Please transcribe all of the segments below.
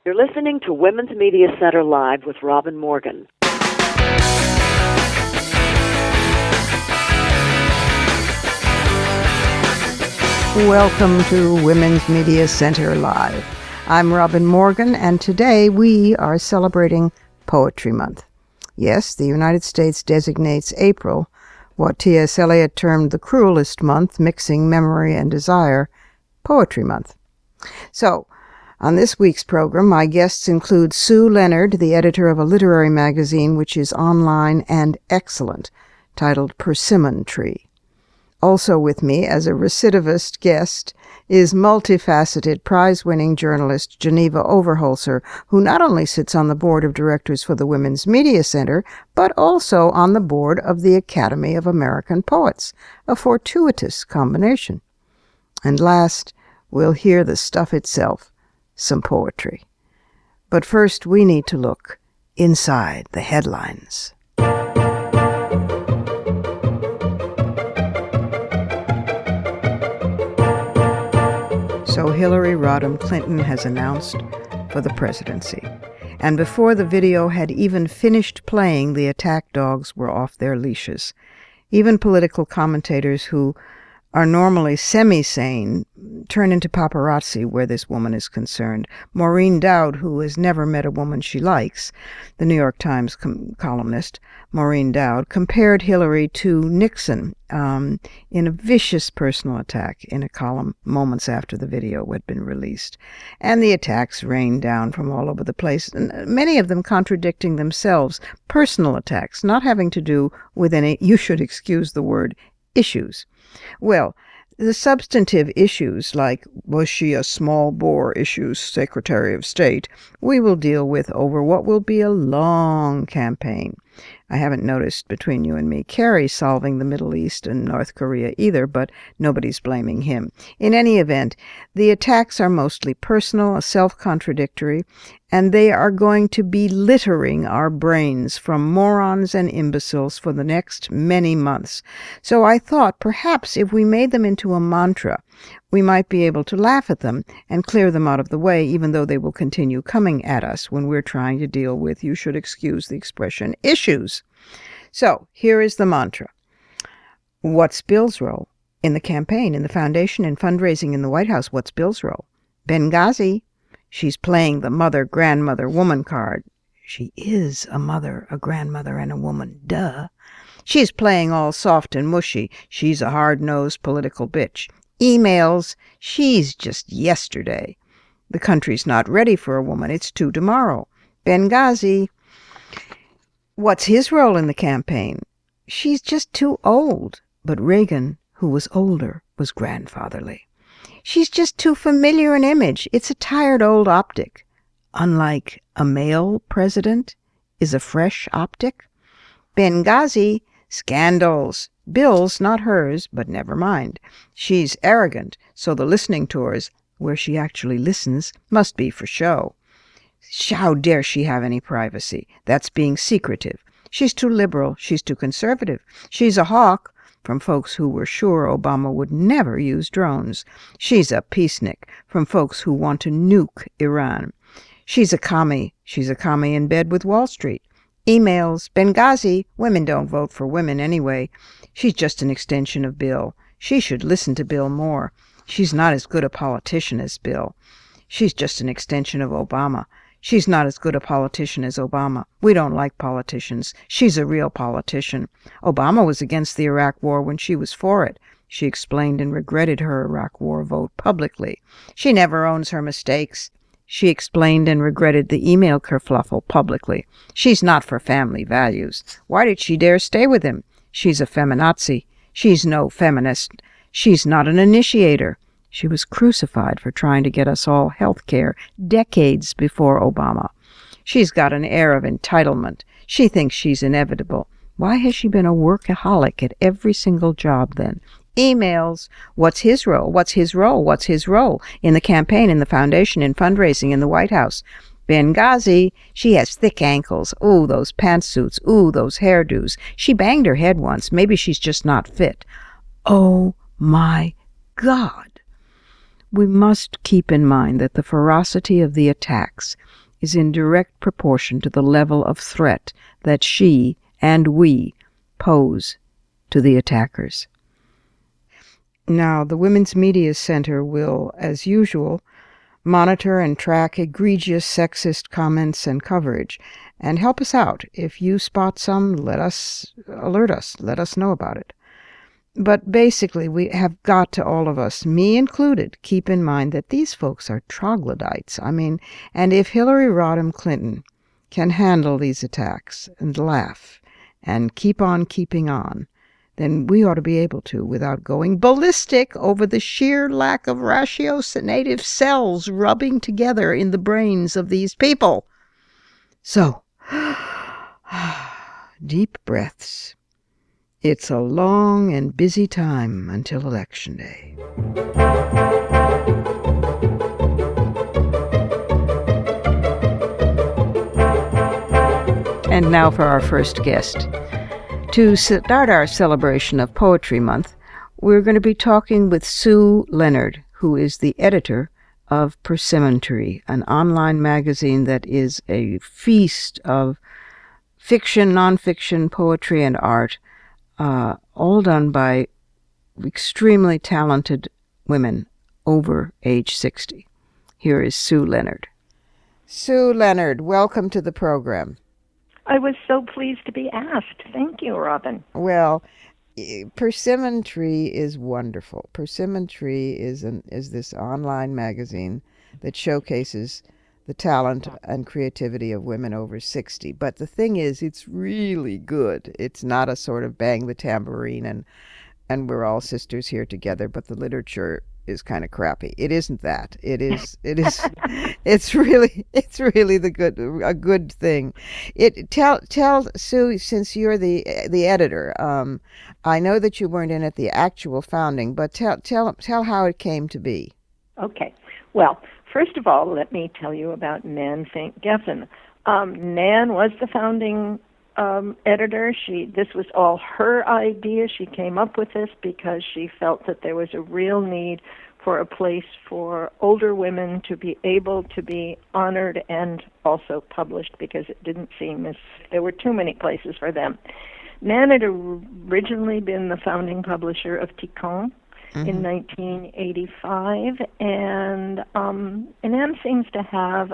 You're listening to Women's Media Center Live with Robin Morgan. Welcome to Women's Media Center Live. I'm Robin Morgan, and today we are celebrating Poetry Month. Yes, the United States designates April, what T.S. Eliot termed the cruelest month, mixing memory and desire, Poetry Month. So, on this week's program, my guests include Sue Leonard, the editor of a literary magazine which is online and excellent, titled Persimmon Tree. Also with me as a recidivist guest is multifaceted prize-winning journalist Geneva Overholser, who not only sits on the board of directors for the Women's Media Center, but also on the board of the Academy of American Poets, a fortuitous combination. And last, we'll hear the stuff itself, some poetry. But first, we need to look inside the headlines. So Hillary Rodham Clinton has announced for the presidency. And before the video had even finished playing, the attack dogs were off their leashes. Even political commentators who are normally semi-sane turn into paparazzi where this woman is concerned. Maureen Dowd, who has never met a woman she likes, the New York Times columnist Maureen Dowd, compared Hillary to Nixon in a vicious personal attack in a column moments after the video had been released. And the attacks rained down from all over the place, and many of them contradicting themselves. Personal attacks, not having to do with any, you should excuse the word, issues. Well, the substantive issues, like was she a small bore issues Secretary of State, we will deal with over what will be a long campaign. I haven't noticed between you and me Kerry solving the Middle East and North Korea either, but nobody's blaming him. In any event, the attacks are mostly personal, self-contradictory, and they are going to be littering our brains from morons and imbeciles for the next many months. So I thought perhaps if we made them into a mantra, we might be able to laugh at them and clear them out of the way, even though they will continue coming at us when we're trying to deal with, you should excuse the expression, issues. So here is the mantra. What's Bill's role in the campaign, in the foundation, in fundraising in the White House? What's Bill's role? Benghazi. She's playing the mother, grandmother, woman card. She is a mother, a grandmother, and a woman. Duh. She's playing all soft and mushy. She's a hard-nosed political bitch. Emails. She's just yesterday. The country's not ready for a woman. It's to tomorrow. Benghazi. What's his role in the campaign? She's just too old. But Reagan, who was older, was grandfatherly. She's just too familiar an image. It's a tired old optic. Unlike a male president is a fresh optic. Benghazi, scandals. Bill's, not hers, but never mind. She's arrogant, so the listening tours, where she actually listens, must be for show. How dare she have any privacy? That's being secretive. She's too liberal. She's too conservative. She's a hawk, from folks who were sure Obama would never use drones. She's a peacenik, from folks who want to nuke Iran. She's a commie. She's a commie in bed with Wall Street. Emails. Benghazi. Women don't vote for women anyway. She's just an extension of Bill. She should listen to Bill more. She's not as good a politician as Bill. She's just an extension of Obama. She's not as good a politician as Obama. We don't like politicians. She's a real politician. Obama was against the Iraq War when she was for it. She explained and regretted her Iraq War vote publicly. She never owns her mistakes. She explained and regretted the email kerfluffle publicly. She's not for family values. Why did she dare stay with him? She's a feminazi. She's no feminist. She's not an initiator. She was crucified for trying to get us all health care decades before Obama. She's got an air of entitlement. She thinks she's inevitable. Why has she been a workaholic at every single job then? Emails. What's his role? What's his role? What's his role? In the campaign, in the foundation, in fundraising, in the White House. Benghazi. She has thick ankles. Ooh, those pantsuits. Ooh, those hairdos. She banged her head once. Maybe she's just not fit. Oh, my God. We must keep in mind that the ferocity of the attacks is in direct proportion to the level of threat that she and we pose to the attackers. Now, the Women's Media Center will, as usual, monitor and track egregious sexist comments and coverage, and help us out. If you spot some, alert us, let us know about it. But basically, we have got to, all of us, me included, keep in mind that these folks are troglodytes. And if Hillary Rodham Clinton can handle these attacks and laugh and keep on keeping on, then we ought to be able to without going ballistic over the sheer lack of ratiocinative cells rubbing together in the brains of these people. So, deep breaths. It's a long and busy time until Election Day. And now for our first guest. To start our celebration of Poetry Month, we're going to be talking with Sue Leonard, who is the editor of Persimmon, an online magazine that is a feast of fiction, nonfiction, poetry, and art, all done by extremely talented women over age 60. Here is Sue Leonard. Sue Leonard, welcome to the program. I was so pleased to be asked. Thank you, Robin. Well, Persimmon is wonderful. Persimmon is this online magazine that showcases the talent and creativity of women over 60. But the thing is, it's really good. It's not a sort of bang the tambourine and we're all sisters here together, but the literature is kind of crappy. It isn't that. It's really a good thing. Tell Sue, since you're the editor, I know that you weren't in at the actual founding, but tell how it came to be. Okay. Well, first of all, let me tell you about Nan St. Geffen. Nan was the founding editor. This was all her idea. She came up with this because she felt that there was a real need for a place for older women to be able to be honored and also published, because it didn't seem as there were too many places for them. Nan had originally been the founding publisher of Tican in 1985, and Nan seems to have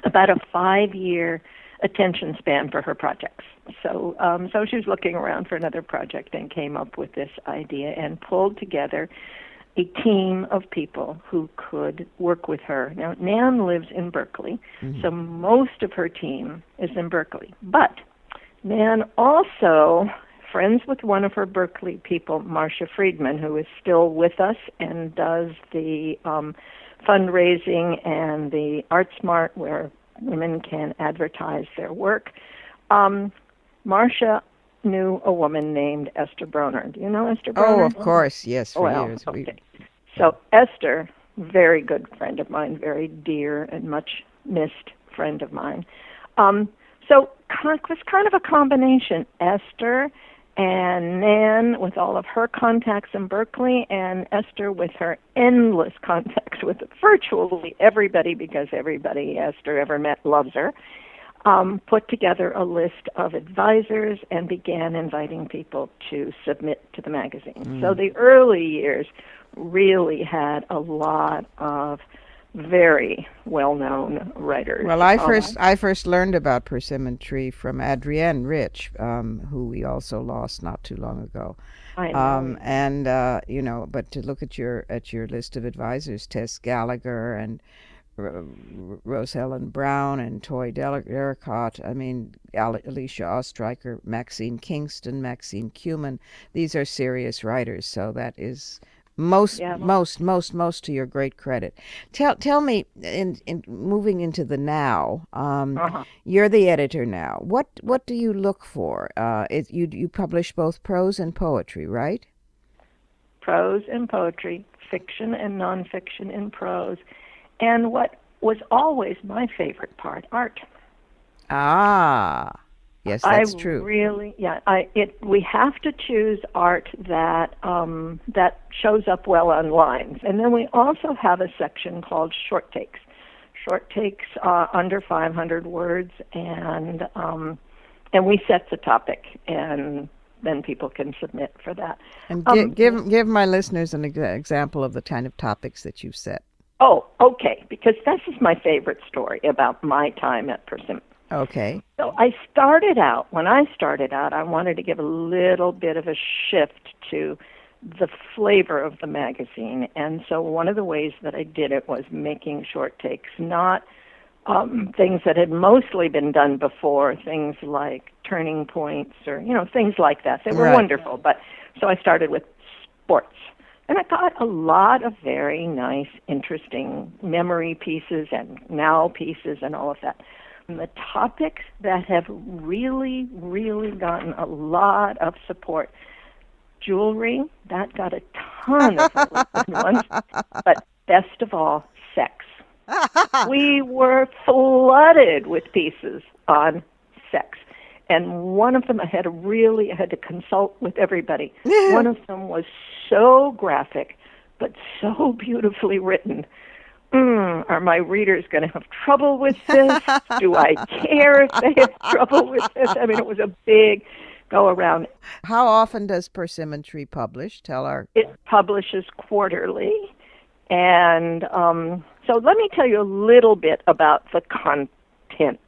about a 5-year attention span for her projects. So she was looking around for another project and came up with this idea and pulled together a team of people who could work with her. Now, Nan lives in Berkeley, so most of her team is in Berkeley. But Nan also friends with one of her Berkeley people, Marcia Friedman, who is still with us and does the fundraising and the ArtSmart, where women can advertise their work. Marcia knew a woman named Esther Broner. Do you know Esther Broner? Oh, of course, yes, for years. Okay. So Esther, very good friend of mine, very dear and much missed friend of mine. So it was kind of a combination. Esther and Nan with all of her contacts in Berkeley, and Esther with her endless contacts with virtually everybody, because everybody Esther ever met loves her, put together a list of advisors and began inviting people to submit to the magazine. So the early years really had a lot of very well-known writers. Well, I first learned about Persimmon from Adrienne Rich, who we also lost not too long ago. I know. But to look at your list of advisors, Tess Gallagher and Rose Helen Brown and Toy Derricott, Alicia Ostreicher, Maxine Kingston, Maxine Kuhlman, these are serious writers, so that is most to your great credit. Tell me, in moving into the now, you're the editor now. What do you look for? You publish both prose and poetry, right? Prose and poetry, fiction and nonfiction in prose, and what was always my favorite part, art. Ah. Yes, that's true. We have to choose art that that shows up well on lines, and then we also have a section called short takes. Short takes under 500 words, and we set the topic, and then people can submit for that. And give my listeners an example of the kind of topics that you've set. Oh, okay, because this is my favorite story about my time at Persimmon. Okay. So when I started out, I wanted to give a little bit of a shift to the flavor of the magazine. And so one of the ways that I did it was making short takes, not things that had mostly been done before, things like turning points or, things like that. They were wonderful. But so I started with sports. And I got a lot of very nice, interesting memory pieces and now pieces and all of that. And the topics that have really, really gotten a lot of support, jewelry, that got a ton of really good ones, but best of all, sex. We were flooded with pieces on sex. And one of them I had to consult with everybody. One of them was so graphic, but so beautifully written. Are my readers going to have trouble with this? Do I care if they have trouble with this? I mean, it was a big go around. How often does Persimmon Tree publish? It publishes quarterly. And so let me tell you a little bit about the content.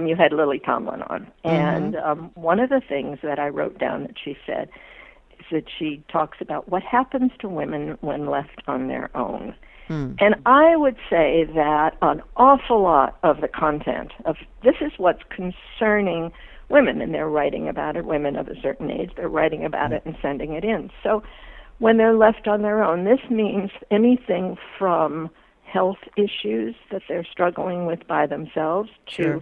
You had Lily Tomlin on. And one of the things that I wrote down that she said is that she talks about what happens to women when left on their own. And I would say that an awful lot of the content of this is what's concerning women, and they're writing about it, women of a certain age, they're writing about it and sending it in. So when they're left on their own, this means anything from health issues that they're struggling with by themselves to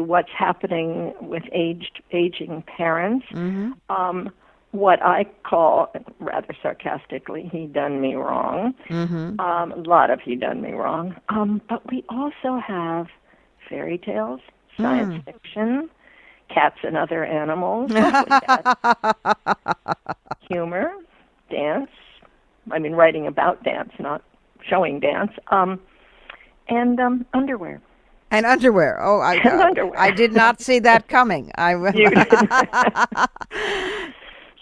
what's happening with aging parents. What I call, rather sarcastically, he done me wrong. A lot of he done me wrong. But we also have fairy tales, science fiction, cats and other animals, humor, dance. I mean, writing about dance, not showing dance, and underwear. And underwear. Oh, underwear. I did not see that coming.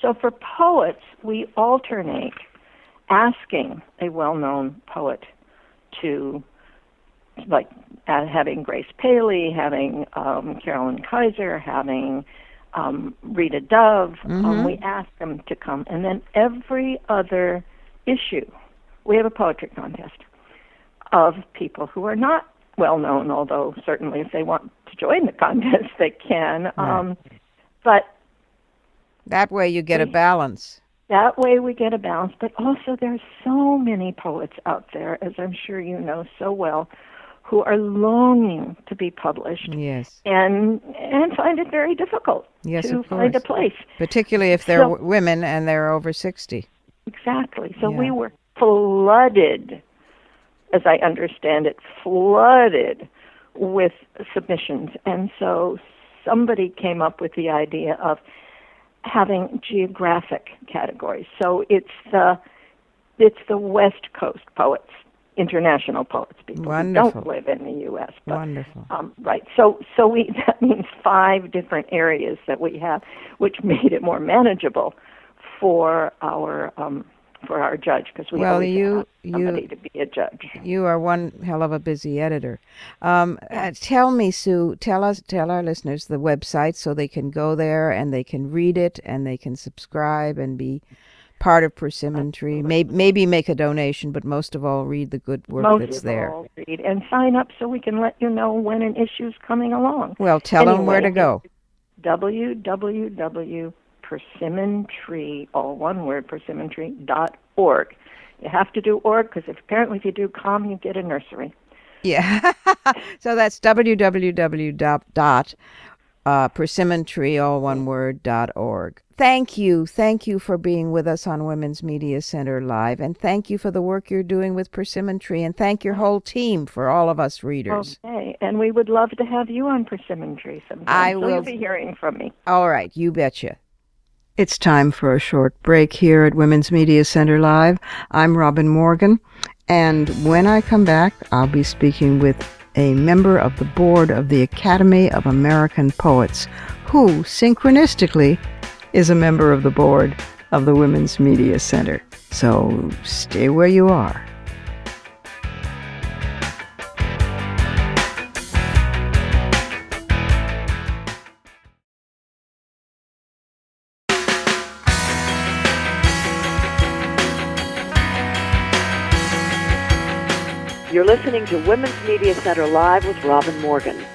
So for poets, we alternate asking a well-known poet to, like, having Grace Paley, having Carolyn Kaiser, having Rita Dove. We ask them to come. And then every other issue, we have a poetry contest of people who are not well-known, although certainly if they want to join the contest, they can. But that way you get a balance. That way we get a balance. But also there's so many poets out there, as I'm sure you know so well, who are longing to be published. Yes. And find it very difficult to find a place. Particularly if they're women and they're over 60. Exactly. So we were flooded, as I understand it, flooded with submissions. And so somebody came up with the idea of having geographic categories. So it's the West Coast poets, international poets, people who don't live in the U.S. But, Wonderful. Right. So that means 5 different areas that we have, which made it more manageable for our judge, because we always have somebody to be a judge. You are one hell of a busy editor. Tell me, Sue, tell our listeners the website so they can go there and they can read it and they can subscribe and be part of Persimmon Tree. Maybe make a donation, but most of all, read the good work that's there. Most of all, read and sign up so we can let you know when an issue's coming along. Well, tell them where to go. www.persimmontree, all one word, persimmontree.org. You have to do org because apparently if you do com, you get a nursery. Yeah. So that's www.persimmontree, all one word, .org. Thank you. Thank you for being with us on Women's Media Center Live. And thank you for the work you're doing with Persimmon-Tree. And thank your whole team for all of us readers. Okay. And we would love to have you on Persimmon-Tree sometime. I will. So you'll be hearing from me. All right. You betcha. It's time for a short break here at Women's Media Center Live. I'm Robin Morgan. And when I come back, I'll be speaking with a member of the board of the Academy of American Poets, who, synchronistically, is a member of the board of the Women's Media Center. So stay where you are. You're listening to Women's Media Center Live with Robin Morgan.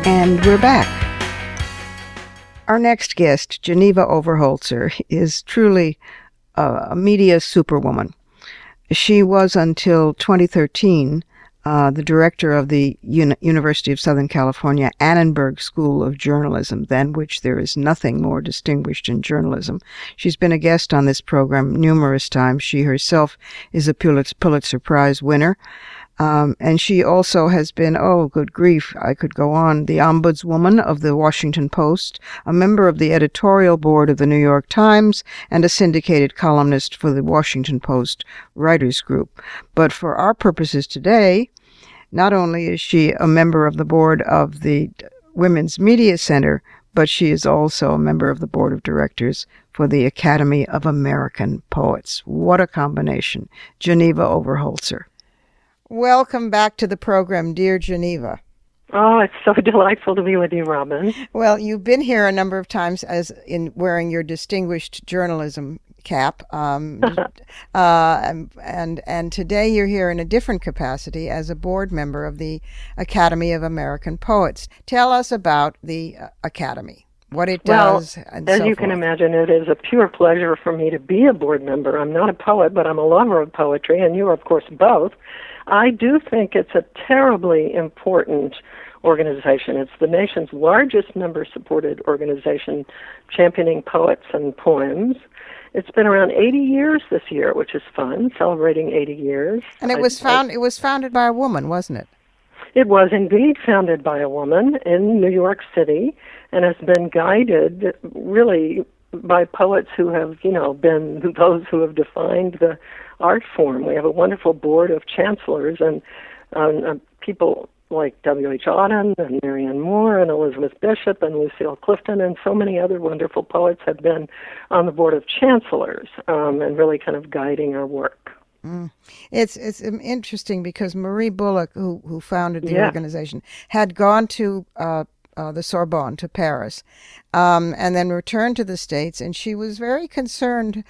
And we're back. Our next guest, Geneva Overholser, is truly a media superwoman. She was, until 2013, the director of the University of Southern California Annenberg School of Journalism, than which there is nothing more distinguished in journalism. She's been a guest on this program numerous times. She herself is a Pulitzer Prize winner. And she also has been, oh, good grief, I could go on, the ombudswoman of the Washington Post, a member of the editorial board of the New York Times, and a syndicated columnist for the Washington Post Writers Group. But for our purposes today, not only is she a member of the board of the Women's Media Center, but she is also a member of the board of directors for the Academy of American Poets. What a combination. Geneva Overholser. Welcome back to the program, dear Geneva. Oh, it's so delightful to be with you, Robin. Well, you've been here a number of times as in wearing your distinguished journalism cap, and today you're here in a different capacity as a board member of the Academy of American Poets. Tell us about the Academy, what it does, and as so you forth. can imagine, it is a pure pleasure for me to be a board member. I'm not a poet, but I'm a lover of poetry, and you are, of course, both. I do think it's a terribly important organization. It's the nation's largest member-supported organization championing poets and poems. It's been around 80 years this year, which is fun, celebrating 80 years. And it was founded by a woman, wasn't it? It was indeed founded by a woman in New York City and has been guided really by poets who have, been those who have defined the art form. We have a wonderful board of chancellors and people like W.H. Auden and Marianne Moore and Elizabeth Bishop and Lucille Clifton and so many other wonderful poets have been on the board of chancellors and really kind of guiding our work. It's interesting because Marie Bullock, who founded the organization, had gone to the Sorbonne, to Paris, and then returned to the States, and she was very concerned,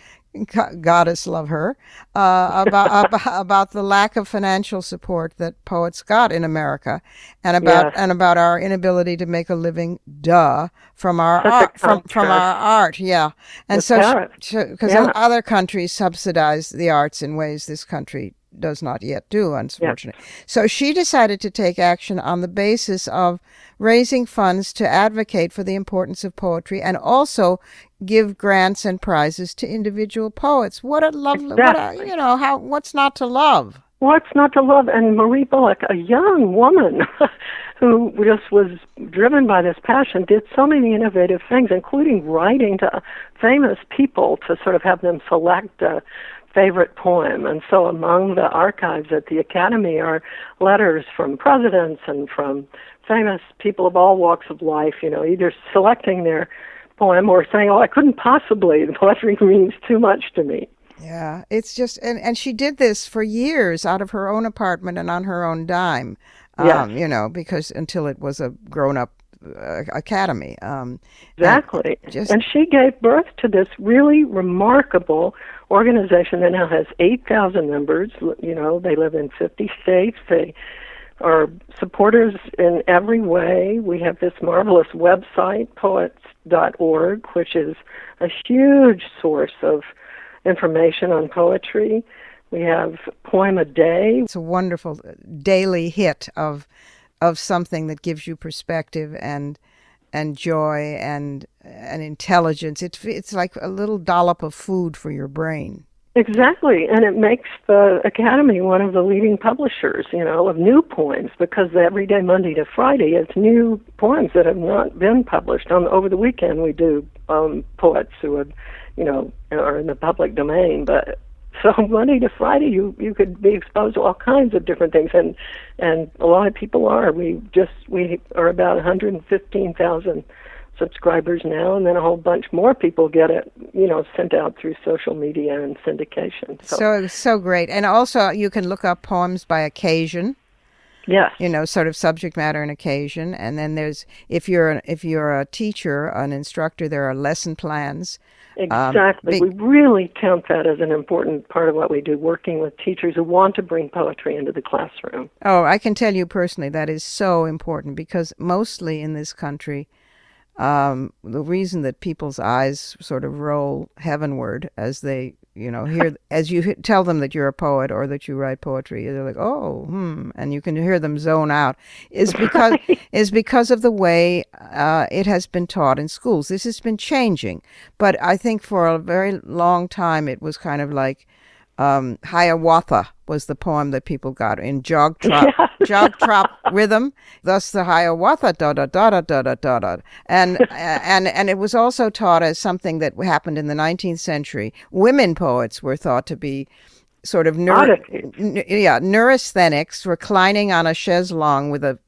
goddess love her, about the lack of financial support that poets got in America, and about our inability to make a living, from our art, from our art, and so because other countries subsidize the arts in ways this country does not yet do, unfortunately. So she decided to take action on the basis of raising funds to advocate for the importance of poetry and also give grants and prizes to individual poets. What a lovely, what's not to love? What's not to love? And Marie Bullock, a young woman who just was driven by this passion, did so many innovative things, including writing to famous people to sort of have them select a favorite poem. And so among the archives at the Academy are letters from presidents and from famous people of all walks of life, either selecting their poem or saying, I couldn't possibly, the poetry means too much to me. Yeah, it's just, and she did this for years out of her own apartment and on her own dime, because until it was a grown-up academy. Exactly. And she gave birth to this really remarkable organization that now has 8,000 members. They live in 50 states. They are supporters in every way. We have this marvelous website, poets.org, which is a huge source of information on poetry. We have Poem a Day. It's a wonderful daily hit of of something that gives you perspective and joy and intelligence. It's like a little dollop of food for your brain. Exactly, and it makes the Academy one of the leading publishers, of new poems, because every day, Monday to Friday, it's new poems that have not been published. Over the weekend, we do poets who have, are in the public domain, but so Monday to Friday, you could be exposed to all kinds of different things, and a lot of people are. We are about 115,000 subscribers now, and then a whole bunch more people get it, sent out through social media and syndication. So great. And also you can look up poems by occasion. Yes. Sort of subject matter and occasion. And then there's, if you're a teacher, an instructor, there are lesson plans. Exactly. We really count that as an important part of what we do, working with teachers who want to bring poetry into the classroom. Oh, I can tell you personally that is so important, because mostly in this country, the reason that people's eyes sort of roll heavenward as they, hear, as you tell them that you're a poet or that you write poetry, they're like, and you can hear them zone out, is because of the way it has been taught in schools. This has been changing, but I think for a very long time it was kind of like Hiawatha was the poem that people got in jog trot rhythm. Thus the Hiawatha da da da da da da da da. And it was also taught as something that happened in the 19th century. Women poets were thought to be sort of neurasthenics reclining on a chaise-longue with a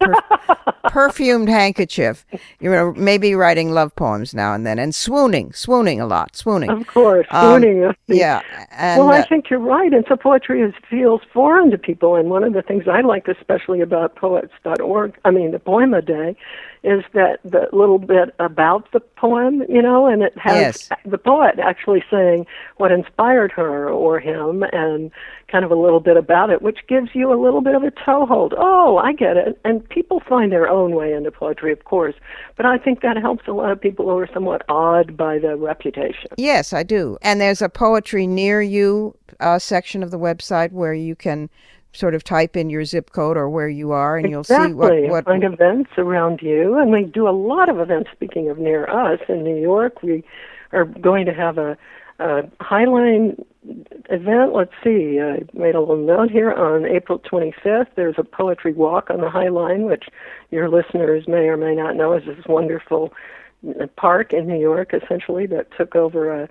perfumed handkerchief, maybe writing love poems now and then, and swooning a lot. Of course, swooning. Yeah. And, I think you're right. And so poetry feels foreign to people. And one of the things I like especially about poets.org, the Poem a Day, is that the little bit about the poem, and it has the poet actually saying what inspired her or him, and kind of a little bit about it, which gives you a little bit of a toehold. Oh, I get it. And people find their own way into poetry, of course, but I think that helps a lot of people who are somewhat awed by the reputation. Yes, I do. And there's a poetry near you section of the website where you can sort of type in your zip code or where you are, and you'll see what find events around you. And we do a lot of events, speaking of near us. In New York, we are going to have a Highline event. Let's see, I made a little note here. On April 25th, there's a poetry walk on the High Line, which your listeners may or may not know is this wonderful park in New York, essentially, that took over a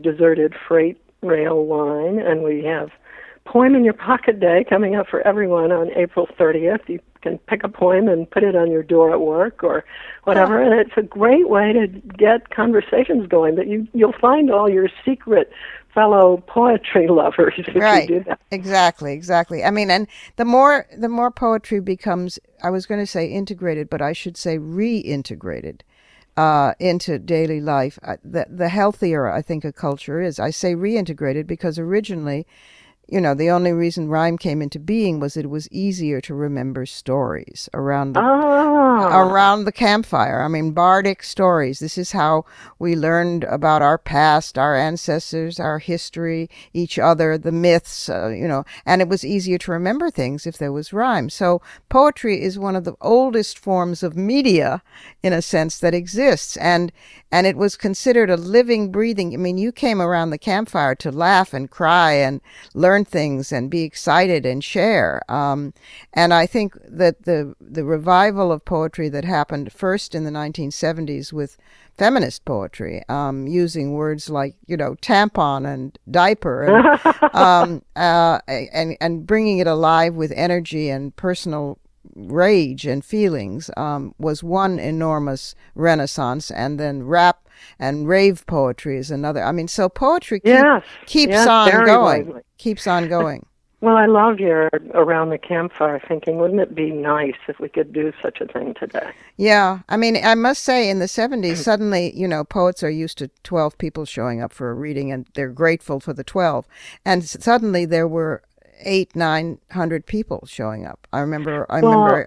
deserted freight rail line. And we have Poem in Your Pocket Day coming up for everyone on April 30th. You can pick a poem and put it on your door at work or whatever, and it's a great way to get conversations going. That you'll find all your secret fellow poetry lovers if you do that. Exactly. And the more poetry becomes, I was going to say integrated, but I should say reintegrated into daily life, the healthier I think a culture is. I say reintegrated because originally, the only reason rhyme came into being was it was easier to remember stories around the campfire. Bardic stories. This is how we learned about our past, our ancestors, our history, each other, the myths, and it was easier to remember things if there was rhyme. So poetry is one of the oldest forms of media, in a sense, that exists. And it was considered a living, breathing, you came around the campfire to laugh and cry and learn things and be excited and share. And I think that the revival of poetry that happened first in the 1970s with feminist poetry, using words like, tampon and diaper and bringing it alive with energy and personal rage and feelings, was one enormous renaissance. And then rap and rave poetry is another. So poetry keeps on going. Well, I love your around the campfire thinking, wouldn't it be nice if we could do such a thing today? Yeah. I must say in the 70s, suddenly, poets are used to 12 people showing up for a reading and they're grateful for the 12. And suddenly there were 800-900 people showing up. I remember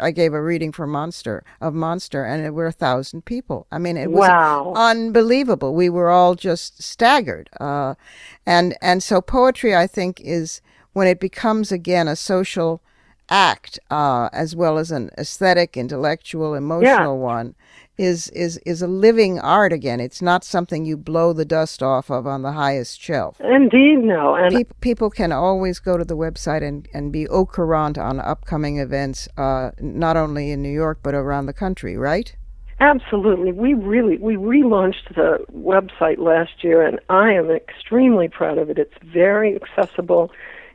I gave a reading for Monster, and there were 1,000 people. It was unbelievable. We were all just staggered. And so poetry, I think, is when it becomes again a social act, as well as an aesthetic, intellectual, emotional one, is a living art again. It's not something you blow the dust off of on the highest shelf. Indeed, no. And people can always go to the website and be au courant on upcoming events, not only in New York but around the country, right? absolutely. We relaunched the website last year, and I am extremely proud of it. It's very accessible.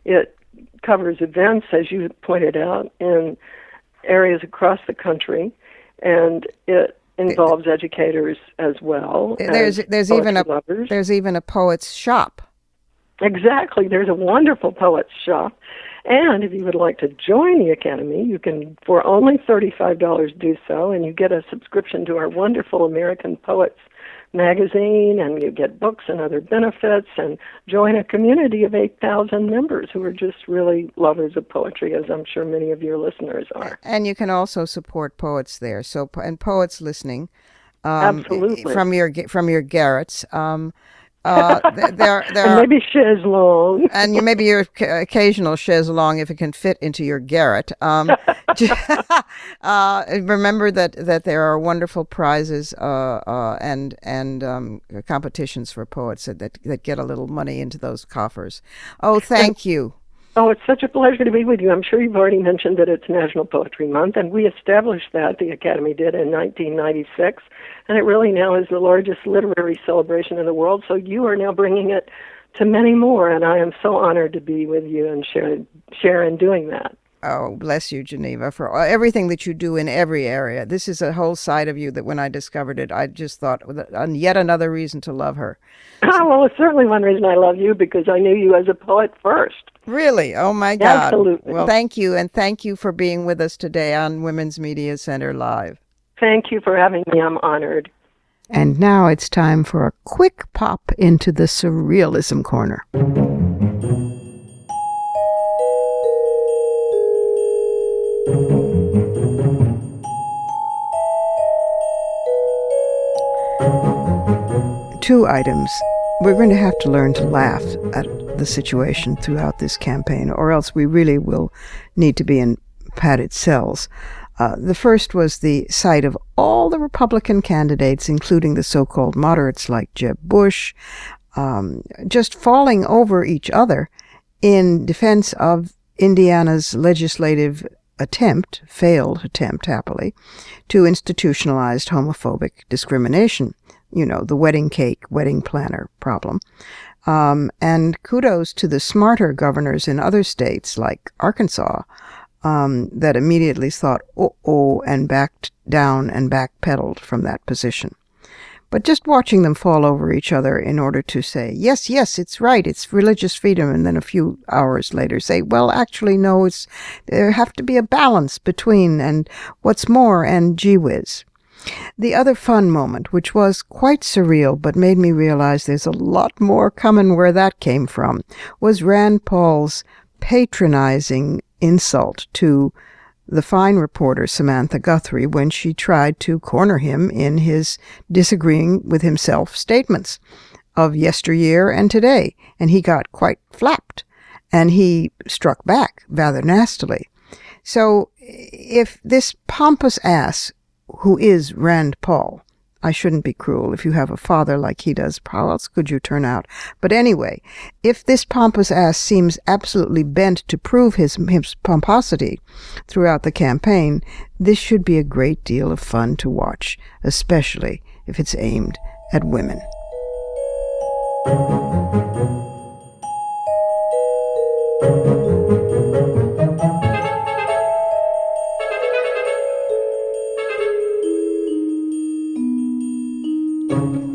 It covers events, as you pointed out, in areas across the country, and it involves educators as well. There's even a poet's shop. Exactly. There's a wonderful poet's shop. And if you would like to join the Academy, you can, for only $35, do so, and you get a subscription to our wonderful American Poets magazine, and you get books and other benefits, and join a community of 8,000 members who are just really lovers of poetry, as I'm sure many of your listeners are. And you can also support poets there. So, and poets listening, absolutely, from your garrets. There and maybe chaise longue, and maybe your occasional chaise longue if it can fit into your garret. Remember that there are wonderful prizes and competitions for poets that get a little money into those coffers. Oh, thank you. Oh, it's such a pleasure to be with you. I'm sure you've already mentioned that it's National Poetry Month, and we established that, the Academy did, in 1996, and it really now is the largest literary celebration in the world, so you are now bringing it to many more, and I am so honored to be with you and share in doing that. Oh, bless you, Geneva, for everything that you do in every area. This is a whole side of you that when I discovered it, I just thought, yet another reason to love her. Well, it's certainly one reason I love you, because I knew you as a poet first. Really? Oh, my God. Absolutely. Well, thank you, and thank you for being with us today on Women's Media Center Live. Thank you for having me. I'm honored. And now it's time for a quick pop into the Surrealism Corner. Two items. We're going to have to learn to laugh at the situation throughout this campaign, or else we really will need to be in padded cells. The first was the sight of all the Republican candidates, including the so-called moderates like Jeb Bush, just falling over each other in defense of Indiana's legislative failed attempt, happily, to institutionalize homophobic discrimination. You know, the wedding cake, wedding planner problem. And kudos to the smarter governors in other states like Arkansas that immediately thought, and backed down and backpedaled from that position. But just watching them fall over each other in order to say, yes, it's right, it's religious freedom, and then a few hours later say, well, actually, no, there have to be a balance between and what's more and gee whiz. The other fun moment, which was quite surreal but made me realize there's a lot more coming where that came from, was Rand Paul's patronizing insult to the fine reporter Samantha Guthrie when she tried to corner him in his disagreeing with himself statements of yesteryear and today, and he got quite flapped, and he struck back rather nastily. So if this pompous ass, who is Rand Paul, I shouldn't be cruel. If you have a father like he does, how else could you turn out? But anyway, if this pompous ass seems absolutely bent to prove his pomposity throughout the campaign, this should be a great deal of fun to watch, especially if it's aimed at women.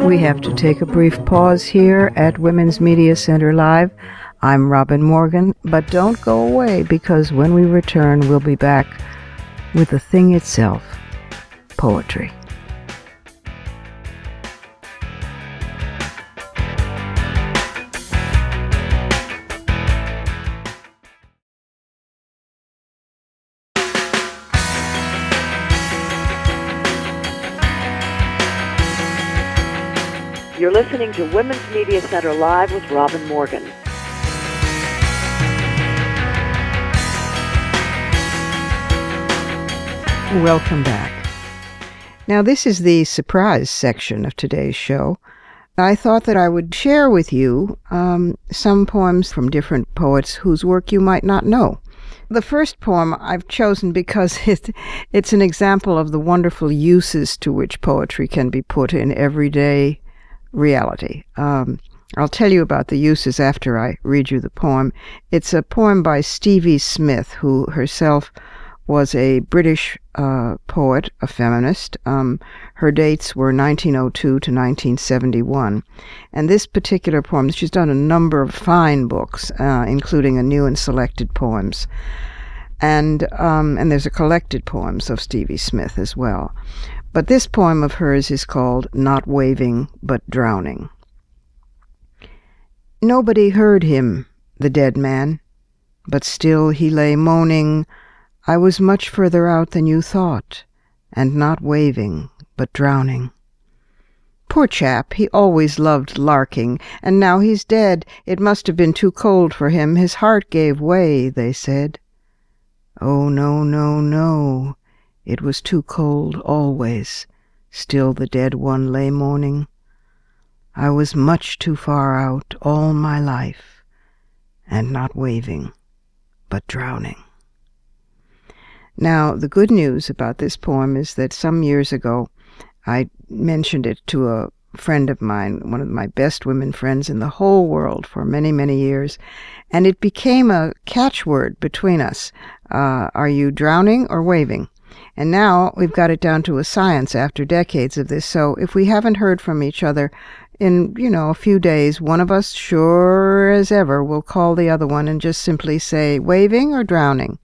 We have to take a brief pause here at Women's Media Center Live. I'm Robin Morgan, but don't go away, because when we return, we'll be back with the thing itself, poetry. You're listening to Women's Media Center Live with Robin Morgan. Welcome back. Now, this is the surprise section of today's show. I thought that I would share with you some poems from different poets whose work you might not know. The first poem I've chosen because it's an example of the wonderful uses to which poetry can be put in everyday reality. I'll tell you about the uses after I read you the poem. It's a poem by Stevie Smith, who herself was a British poet, a feminist. Her dates were 1902 to 1971. And this particular poem, she's done a number of fine books, including a new and selected poems. And there's a collected poems of Stevie Smith as well. But this poem of hers is called Not Waving but Drowning. Nobody heard him, the dead man, but still he lay moaning, I was much further out than you thought, and not waving, but drowning. Poor chap, he always loved larking, and now he's dead. It must have been too cold for him. His heart gave way, they said. Oh, no, no, no. It was too cold always. Still the dead one lay moaning. I was much too far out all my life, and not waving, but drowning. Now, the good news about this poem is that some years ago, I mentioned it to a friend of mine, one of my best women friends in the whole world for many, many years, and it became a catchword between us. Are you drowning or waving? And now we've got it down to a science after decades of this, so if we haven't heard from each other in, a few days, one of us, sure as ever, will call the other one and just simply say, waving or drowning?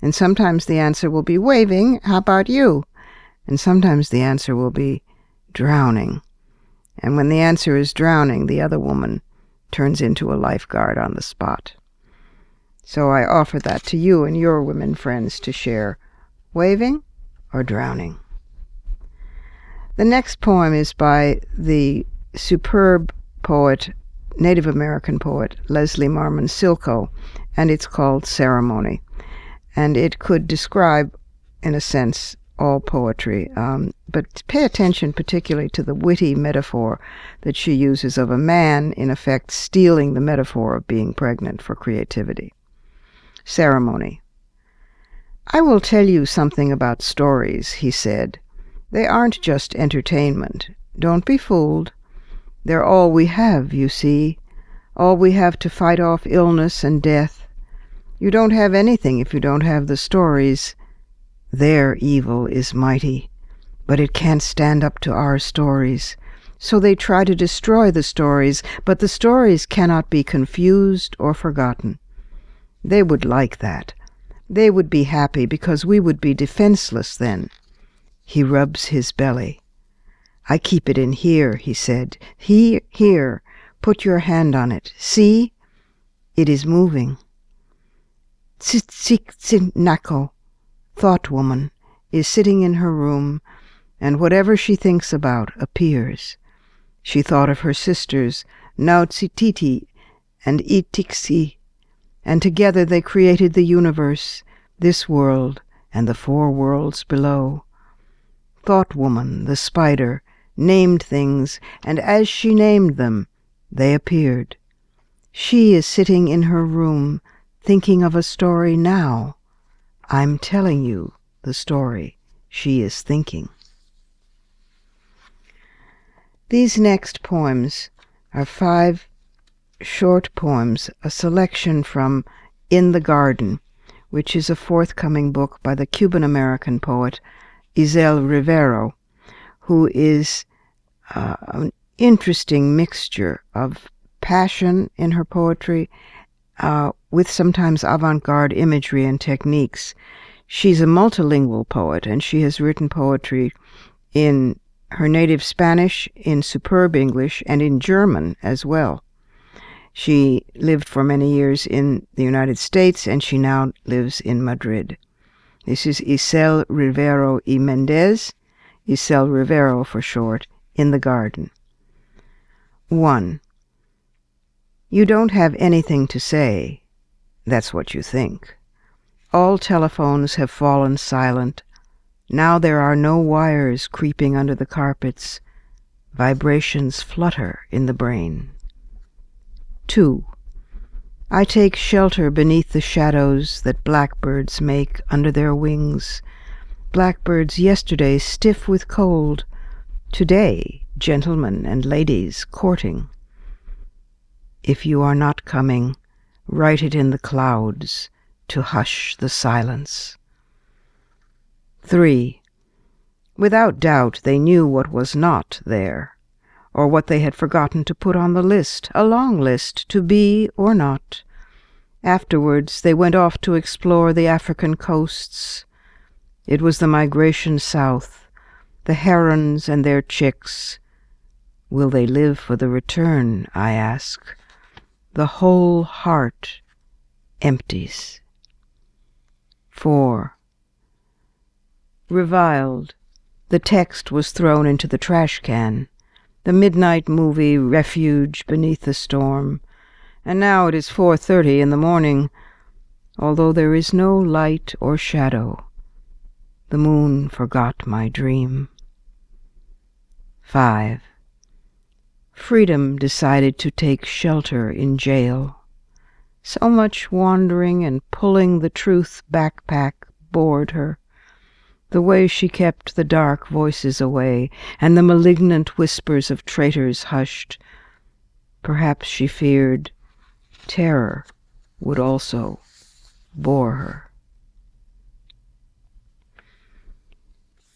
And sometimes the answer will be waving, how about you? And sometimes the answer will be drowning. And when the answer is drowning, the other woman turns into a lifeguard on the spot. So I offer that to you and your women friends to share, waving or drowning. The next poem is by the superb poet, Native American poet, Leslie Marmon Silko, and it's called Ceremony. And it could describe, in a sense, all poetry, but pay attention particularly to the witty metaphor that she uses of a man, in effect, stealing the metaphor of being pregnant for creativity. Ceremony. I will tell you something about stories, he said. They aren't just entertainment. Don't be fooled. They're all we have, you see, all we have to fight off illness and death. You don't have anything if you don't have the stories. Their evil is mighty, but it can't stand up to our stories. So they try to destroy the stories, but the stories cannot be confused or forgotten. They would like that. They would be happy because we would be defenseless then. He rubs his belly. I keep it in here, he said. Here, put your hand on it. See? It is moving. Tsitsiknako, thought woman, is sitting in her room, and whatever she thinks about appears. She thought of her sisters, Nautsititi and Itiksi, and together they created the universe, this world, and the 4 worlds below. Thought woman, the spider, named things, and as she named them, they appeared. She is sitting in her room, thinking of a story now. I'm telling you the story she is thinking. These next poems are 5 short poems, a selection from In the Garden, which is a forthcoming book by the Cuban-American poet Isel Rivero, who is an interesting mixture of passion in her poetry with sometimes avant-garde imagery and techniques. She's a multilingual poet, and she has written poetry in her native Spanish, in superb English, and in German as well. She lived for many years in the United States, and she now lives in Madrid. This is Isel Rivero y Mendez, Isel Rivero for short, In the Garden. 1. You don't have anything to say. That's what you think. All telephones have fallen silent. Now there are no wires creeping under the carpets. Vibrations flutter in the brain. 2. I take shelter beneath the shadows that blackbirds make under their wings. Blackbirds yesterday stiff with cold, today gentlemen and ladies courting. If you are not coming, write it in the clouds to hush the silence. 3. Without doubt they knew what was not there, or what they had forgotten to put on the list, a long list, to be or not. Afterwards they went off to explore the African coasts. It was the migration south, the herons and their chicks. Will they live for the return, I ask. The whole heart empties. 4. Reviled. The text was thrown into the trash can. The midnight movie Refuge Beneath the Storm. And now it is 4:30 in the morning, although there is no light or shadow. The moon forgot my dream. 5. Freedom decided to take shelter in jail. So much wandering and pulling the truth backpack bored her. The way she kept the dark voices away and the malignant whispers of traitors hushed. Perhaps she feared terror would also bore her.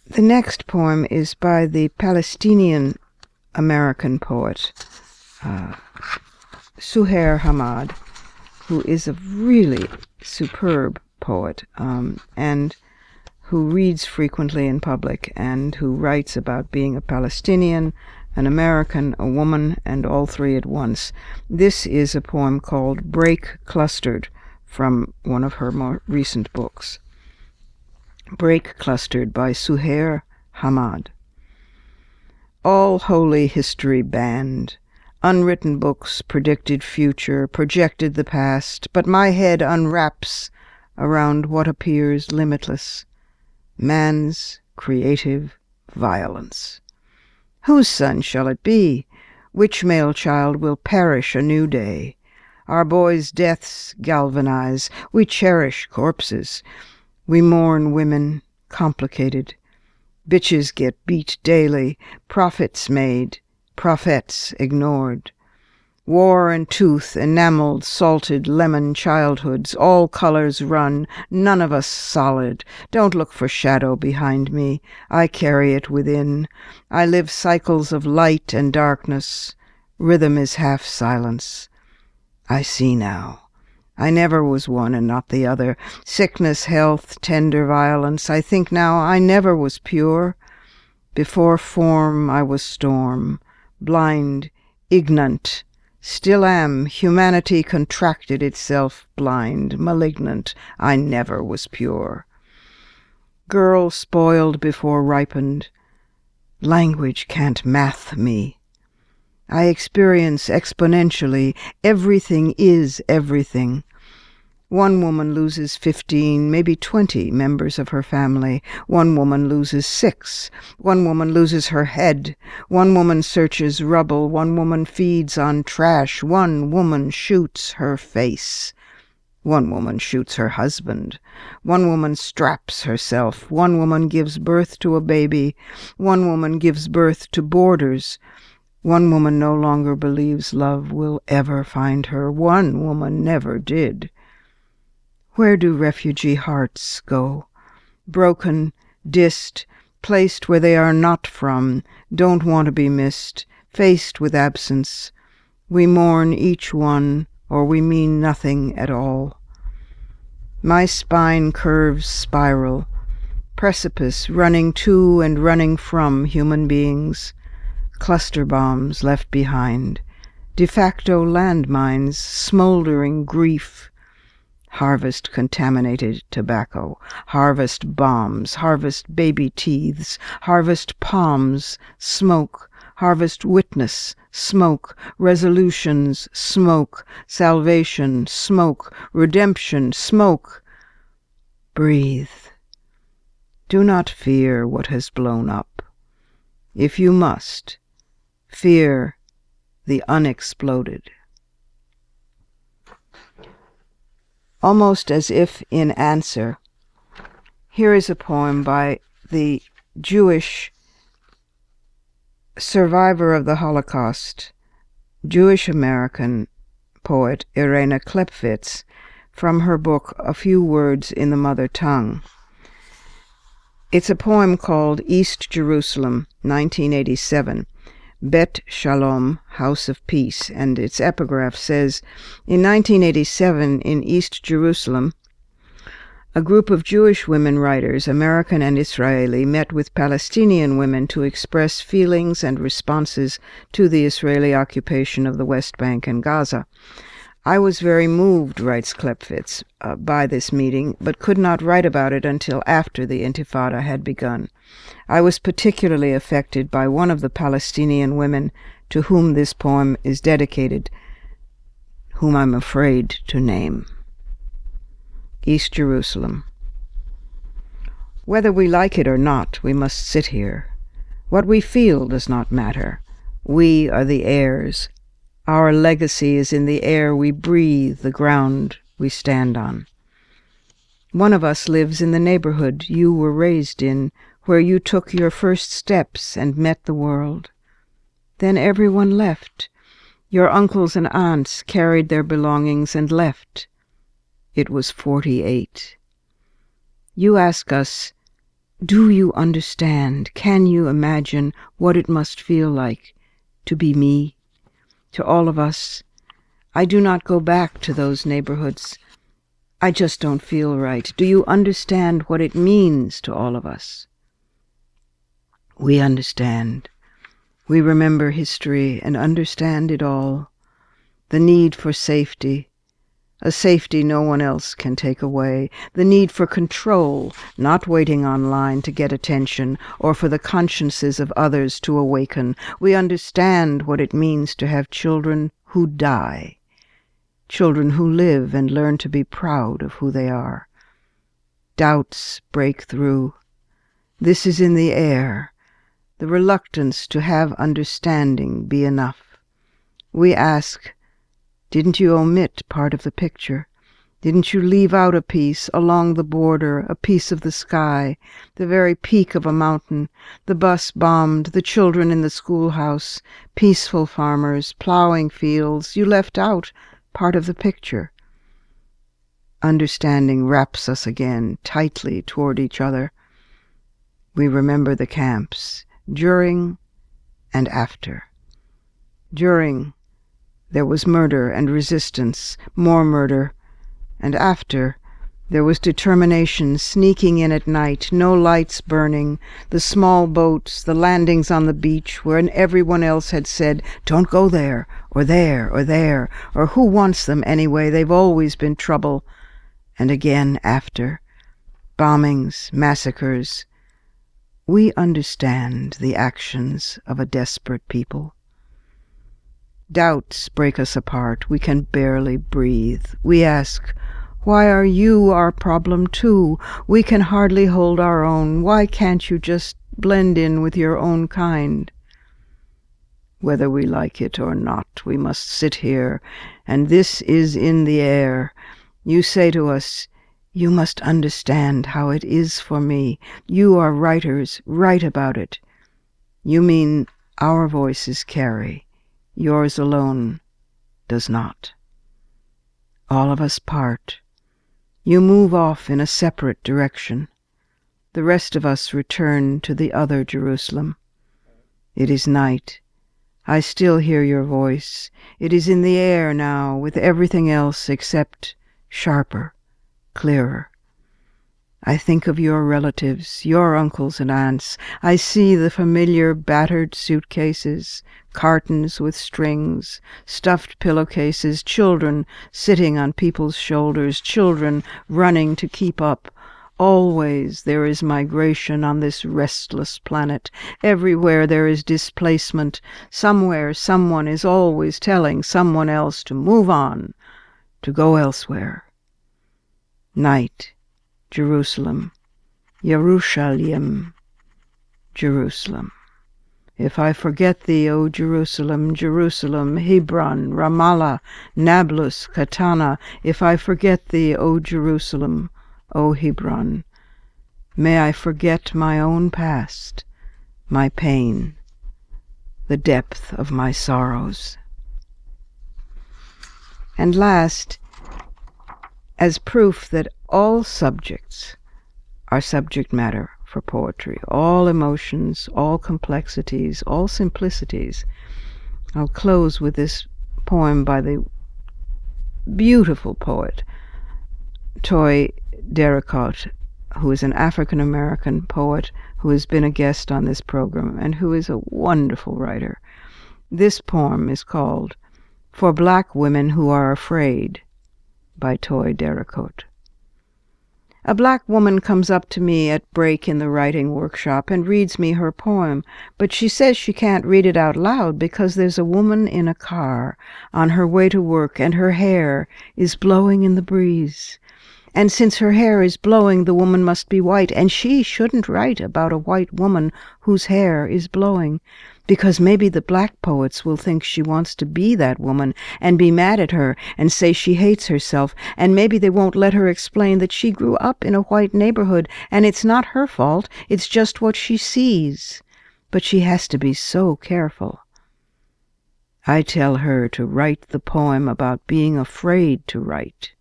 The next poem is by the Palestinian-American poet Suhair Hamad, who is a really superb poet and who reads frequently in public and who writes about being a Palestinian, an American, a woman, and all three at once. This is a poem called Break Clustered from one of her more recent books. Break Clustered by Suhair Hamad. All holy history banned. Unwritten books predicted future, projected the past, but my head unwraps around what appears limitless. Man's creative violence. Whose son shall it be? Which male child will perish a new day? Our boys' deaths galvanize. We cherish corpses. We mourn women, complicated. Bitches get beat daily, profits made, prophets ignored. War and tooth, enameled, salted, lemon childhoods, all colors run, none of us solid. Don't look for shadow behind me. I carry it within. I live cycles of light and darkness. Rhythm is half silence. I see now. I never was one and not the other. Sickness, health, tender violence. I think now I never was pure. Before form I was storm, blind, ignorant. Still am. Humanity contracted itself blind, malignant. I never was pure. Girl spoiled before ripened. Language can't math me. I experience exponentially. Everything is everything. One woman loses 15, maybe 20 members of her family. One woman loses 6. One woman loses her head. One woman searches rubble. One woman feeds on trash. One woman shoots her face. One woman shoots her husband. One woman straps herself. One woman gives birth to a baby. One woman gives birth to boarders. One woman no longer believes love will ever find her. One woman never did. Where do refugee hearts go? Broken, dissed, placed where they are not from, don't want to be missed, faced with absence. We mourn each one, or we mean nothing at all. My spine curves spiral, precipice running to and running from human beings. Cluster bombs left behind, de facto landmines, smoldering grief. Harvest contaminated tobacco, harvest bombs, harvest baby teeths, harvest palms, smoke, harvest witness, smoke, resolutions, smoke, salvation, smoke, redemption, smoke. Breathe. Do not fear what has blown up. If you must, fear the unexploded. Almost as if in answer, here is a poem by the Jewish survivor of the Holocaust, Jewish-American poet Irena Klepfitz, from her book A Few Words in the Mother Tongue. It's a poem called East Jerusalem, 1987, Bet Shalom, House of Peace, and its epigraph says, in 1987 in East Jerusalem, a group of Jewish women writers, American and Israeli, met with Palestinian women to express feelings and responses to the Israeli occupation of the West Bank and Gaza. I was very moved, writes Klepfitz, by this meeting, but could not write about it until after the Intifada had begun. I was particularly affected by one of the Palestinian women to whom this poem is dedicated, whom I'm afraid to name. East Jerusalem. Whether we like it or not, we must sit here. What we feel does not matter. We are the heirs. Our legacy is in the air we breathe, the ground we stand on. One of us lives in the neighborhood you were raised in, where you took your first steps and met the world. Then everyone left. Your uncles and aunts carried their belongings and left. It was 48. You ask us, do you understand, can you imagine what it must feel like to be me? To all of us, I do not go back to those neighborhoods. I just don't feel right. Do you understand what it means to all of us? We understand. We remember history and understand it all. The need for safety, a safety no one else can take away. The need for control, not waiting online to get attention or for the consciences of others to awaken. We understand what it means to have children who die, children who live and learn to be proud of who they are. Doubts break through. This is in the air, the reluctance to have understanding be enough. We ask, didn't you omit part of the picture? Didn't you leave out a piece along the border, a piece of the sky, the very peak of a mountain, the bus bombed, the children in the schoolhouse, peaceful farmers, plowing fields? You left out part of the picture. Understanding wraps us again tightly toward each other. We remember the camps, during and after. During, there was murder and resistance, more murder, and after, there was determination sneaking in at night, no lights burning, the small boats, the landings on the beach where everyone else had said, don't go there, or there, or there, or who wants them anyway, they've always been trouble. And again after, bombings, massacres. We understand the actions of a desperate people. Doubts break us apart. We can barely breathe. We ask, why are you our problem too? We can hardly hold our own. Why can't you just blend in with your own kind? Whether we like it or not, we must sit here, and this is in the air. You say to us, you must understand how it is for me. You are writers, write about it. You mean our voices carry. Yours alone does not. All of us part. You move off in a separate direction. The rest of us return to the other Jerusalem. It is night. I still hear your voice. It is in the air now, with everything else except sharper, clearer. I think of your relatives, your uncles and aunts. I see the familiar battered suitcases, cartons with strings, stuffed pillowcases, children sitting on people's shoulders, children running to keep up. Always there is migration on this restless planet. Everywhere there is displacement. Somewhere someone is always telling someone else to move on, to go elsewhere. Night, Jerusalem, Yerushalayim, Jerusalem. If I forget thee, O Jerusalem, Jerusalem, Hebron, Ramallah, Nablus, Katana, if I forget thee, O Jerusalem, O Hebron, may I forget my own past, my pain, the depth of my sorrows. And last, as proof that all subjects are subject matter for poetry, all emotions, all complexities, all simplicities, I'll close with this poem by the beautiful poet Toy Derricott, who is an African-American poet who has been a guest on this program and who is a wonderful writer. This poem is called For Black Women Who Are Afraid by Toy Derricott. A black woman comes up to me at break in the writing workshop and reads me her poem, but she says she can't read it out loud because there's a woman in a car on her way to work and her hair is blowing in the breeze. And since her hair is blowing, the woman must be white, and she shouldn't write about a white woman whose hair is blowing, because maybe the black poets will think she wants to be that woman and be mad at her and say she hates herself, and maybe they won't let her explain that she grew up in a white neighborhood and it's not her fault, it's just what she sees. But she has to be so careful. I tell her to write the poem about being afraid to write.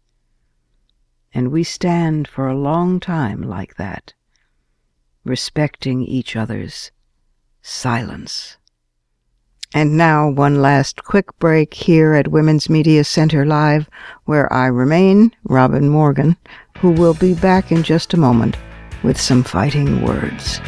And we stand for a long time like that, respecting each other's silence. And now one last quick break here at Women's Media Center Live, where I remain, Robin Morgan, who will be back in just a moment with some fighting words.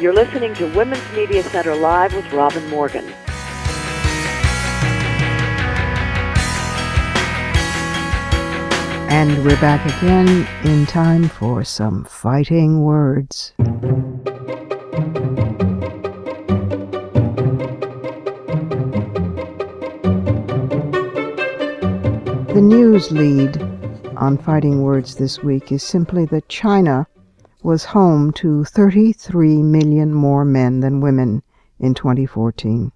You're listening to Women's Media Center Live with Robin Morgan. And we're back again in time for some fighting words. The news lead on fighting words this week is simply that China was home to 33 million more men than women in 2014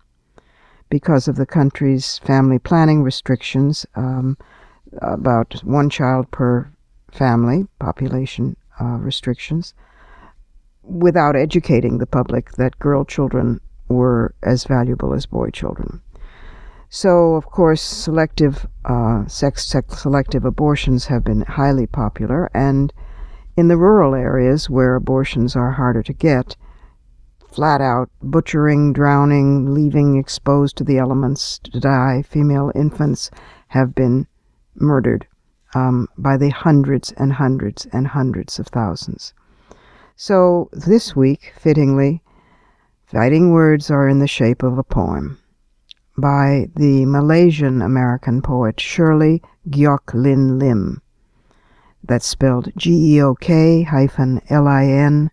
because of the country's family planning restrictions, about one child per family, population restrictions, without educating the public that girl children were as valuable as boy children. So, of course, sex-selective abortions have been highly popular, and in the rural areas where abortions are harder to get, flat out butchering, drowning, leaving exposed to the elements to die, female infants have been murdered by the hundreds and hundreds and hundreds of thousands. So this week, fittingly, fighting words are in the shape of a poem by the Malaysian-American poet Shirley Geok Lin Lim. That's spelled Geok-Lin-Lim.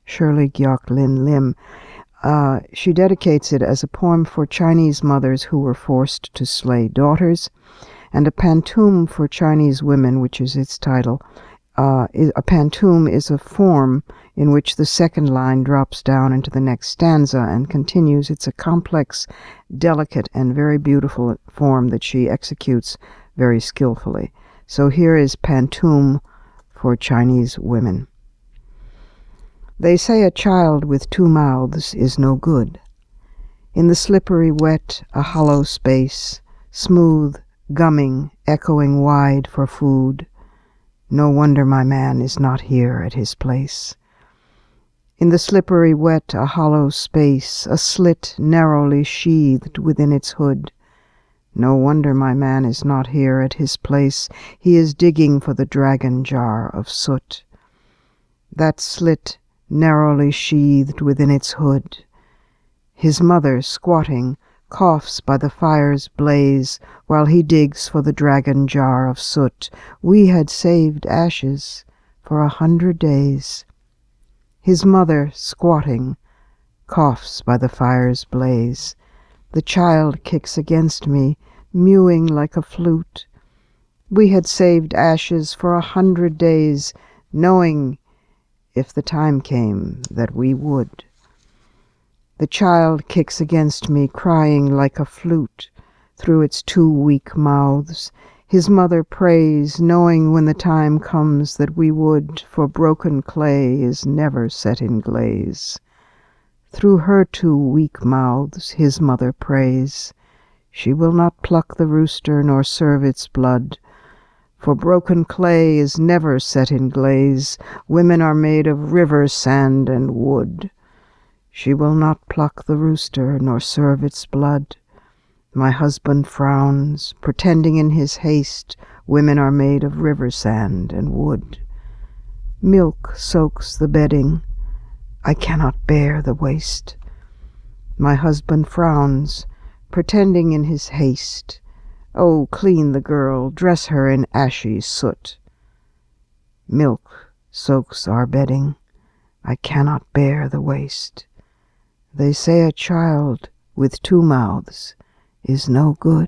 Shirley Geok Lin Lim. She dedicates it as a poem for Chinese mothers who were forced to slay daughters, and a pantoum for Chinese women, which is its title. A pantoum is a form in which the second line drops down into the next stanza and continues. It's a complex, delicate, and very beautiful form that she executes very skillfully. So here is pantoum for Chinese women. They say a child with two mouths is no good. In the slippery wet, a hollow space, smooth, gumming, echoing wide for food. No wonder my man is not here at his place. In the slippery wet, a hollow space, a slit narrowly sheathed within its hood. No wonder my man is not here at his place. He is digging for the dragon jar of soot. That slit narrowly sheathed within its hood. His mother, squatting, coughs by the fire's blaze while he digs for the dragon jar of soot. We had saved ashes for 100 days. His mother, squatting, coughs by the fire's blaze. The child kicks against me, mewing like a flute. We had saved ashes for 100 days, knowing, if the time came, that we would. The child kicks against me, crying like a flute through its 2 weak mouths. His mother prays, knowing when the time comes that we would, for broken clay is never set in glaze. Through her 2 weak mouths his mother prays. She will not pluck the rooster nor serve its blood, for broken clay is never set in glaze. Women are made of river sand and wood. She will not pluck the rooster nor serve its blood. My husband frowns, pretending in his haste women are made of river sand and wood. Milk soaks the bedding. I cannot bear the waste. My husband frowns, pretending in his haste. Oh, clean the girl, dress her in ashy soot. Milk soaks our bedding. I cannot bear the waste. They say a child with 2 mouths is no good.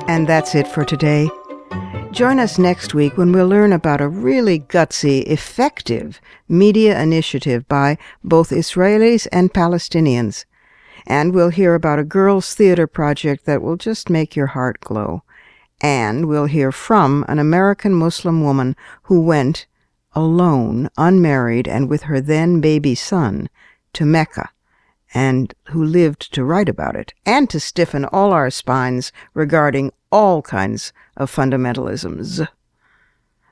And that's it for today. Join us next week when we'll learn about a really gutsy, effective media initiative by both Israelis and Palestinians. And we'll hear about a girls' theater project that will just make your heart glow. And we'll hear from an American Muslim woman who went alone, unmarried, and with her then baby son to Mecca, and who lived to write about it, and to stiffen all our spines regarding all kinds of fundamentalisms.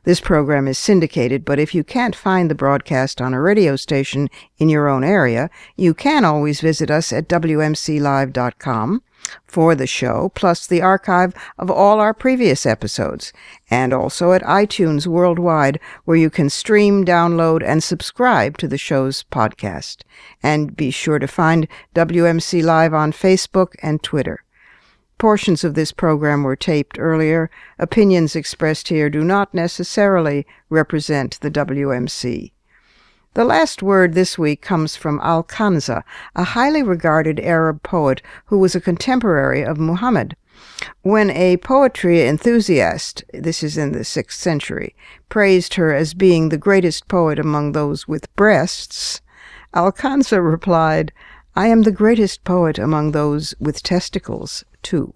This program is syndicated, but if you can't find the broadcast on a radio station in your own area, you can always visit us at WMCLive.com for the show, plus the archive of all our previous episodes, and also at iTunes worldwide, where you can stream, download, and subscribe to the show's podcast. And be sure to find WMC Live on Facebook and Twitter. Portions of this program were taped earlier. Opinions expressed here do not necessarily represent the WMC. The last word this week comes from Al-Kanza, a highly regarded Arab poet who was a contemporary of Muhammad. When a poetry enthusiast, this is in the 6th century, praised her as being the greatest poet among those with breasts, Al-Kanza replied, "I am the greatest poet among those with testicles, too."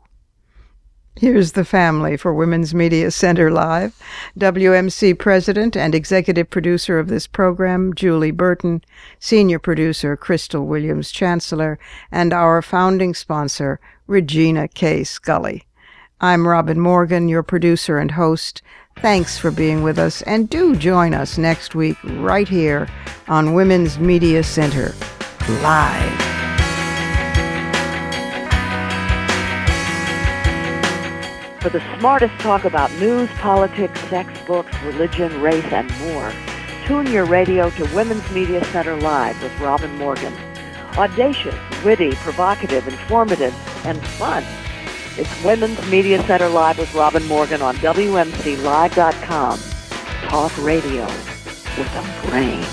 Here's the family for Women's Media Center Live. WMC President and Executive Producer of this program, Julie Burton, Senior Producer, Crystal Williams-Chancellor, and our founding sponsor, Regina K. Scully. I'm Robin Morgan, your producer and host. Thanks for being with us, and do join us next week right here on Women's Media Center Live. For the smartest talk about news, politics, sex, books, religion, race, and more, tune your radio to Women's Media Center Live with Robin Morgan. Audacious, witty, provocative, informative, and fun. It's Women's Media Center Live with Robin Morgan on WMCLive.com. Talk radio with a brain.